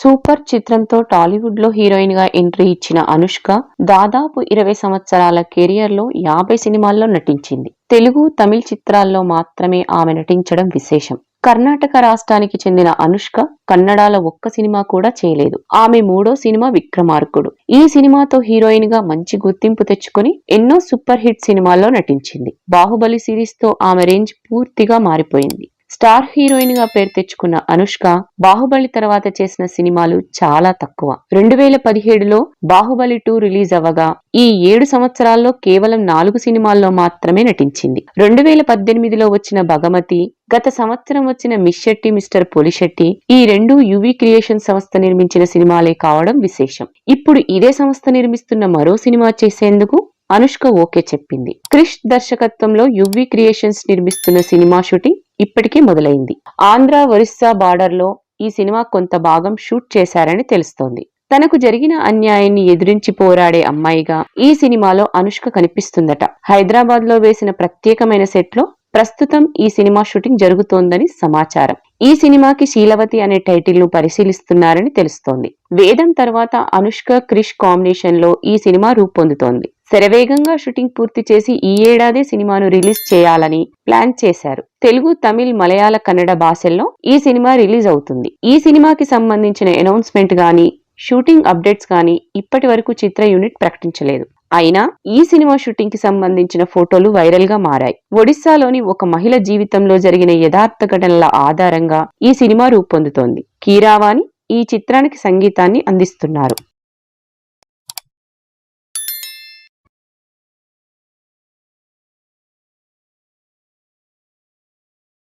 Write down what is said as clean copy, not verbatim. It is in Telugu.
సూపర్ చిత్రంతో టాలీవుడ్ లో హీరోయిన్ గా ఎంట్రీ ఇచ్చిన అనుష్క దాదాపు 20 సంవత్సరాల కెరియర్ లో 50 సినిమాల్లో నటించింది. తెలుగు, తమిళ చిత్రాల్లో మాత్రమే ఆమె నటించడం విశేషం. కర్ణాటక రాష్ట్రానికి చెందిన అనుష్క కన్నడలో ఒక్క సినిమా కూడా చేయలేదు. ఆమె మూడో సినిమా విక్రమార్కుడు. ఈ సినిమాతో హీరోయిన్ గా మంచి గుర్తింపు తెచ్చుకుని ఎన్నో సూపర్ హిట్ సినిమాల్లో నటించింది. బాహుబలి సిరీస్ తో ఆమె రేంజ్ పూర్తిగా మారిపోయింది. స్టార్ హీరోయిన్ గా పేరు తెచ్చుకున్న అనుష్క బాహుబలి తర్వాత చేసిన సినిమాలు చాలా తక్కువ. 2017లో బాహుబలి 2 రిలీజ్ అవ్వగా ఈ 7 సంవత్సరాల్లో కేవలం 4 సినిమాల్లో మాత్రమే నటించింది. 2018లో వచ్చిన భగమతి, గత సంవత్సరం వచ్చిన మిస్ శెట్టి మిస్టర్ పొలిశెట్టి ఈ రెండు యువి క్రియేషన్ సంస్థ నిర్మించిన సినిమాలే కావడం విశేషం. ఇప్పుడు ఇదే సంస్థ నిర్మిస్తున్న మరో సినిమా చేసేందుకు అనుష్క ఓకే చెప్పింది. క్రిష్ దర్శకత్వంలో యువి క్రియేషన్స్ నిర్మిస్తున్న సినిమా షూటింగ్ ఇప్పటికే మొదలైంది. ఆంధ్ర ఒరిస్సా బార్డర్ లో ఈ సినిమా కొంత భాగం షూట్ చేశారని తెలుస్తోంది. తనకు జరిగిన అన్యాయాన్ని ఎదిరించి పోరాడే అమ్మాయిగా ఈ సినిమాలో అనుష్క కనిపిస్తుందట. హైదరాబాద్ లో వేసిన ప్రత్యేకమైన సెట్ లో ప్రస్తుతం ఈ సినిమా షూటింగ్ జరుగుతోందని సమాచారం. ఈ సినిమాకి శీలవతి అనే టైటిల్ ను పరిశీలిస్తున్నారని తెలుస్తోంది. వేదం తర్వాత అనుష్క క్రిష్ కాంబినేషన్ లో ఈ సినిమా రూపొందుతోంది. శరవేగంగా షూటింగ్ పూర్తి చేసి ఈ ఏడాది సినిమాను రిలీజ్ చేయాలని ప్లాన్ చేశారు. తెలుగు, తమిళ్, మలయాళ, కన్నడ భాషల్లో ఈ సినిమా రిలీజ్ అవుతుంది. ఈ సినిమాకి సంబంధించిన అనౌన్స్మెంట్ గానీ, షూటింగ్ అప్డేట్స్ గానీ ఇప్పటి వరకు చిత్ర యూనిట్ ప్రకటించలేదు. అయినా ఈ సినిమా షూటింగ్ కి సంబంధించిన ఫోటోలు వైరల్ గా మారాయి. ఒడిశాలోని ఒక మహిళ జీవితంలో జరిగిన యథార్థ ఘటనల ఆధారంగా ఈ సినిమా రూపొందుతోంది. కీరవాణి ఈ చిత్రానికి సంగీతాన్ని అందిస్తున్నారు.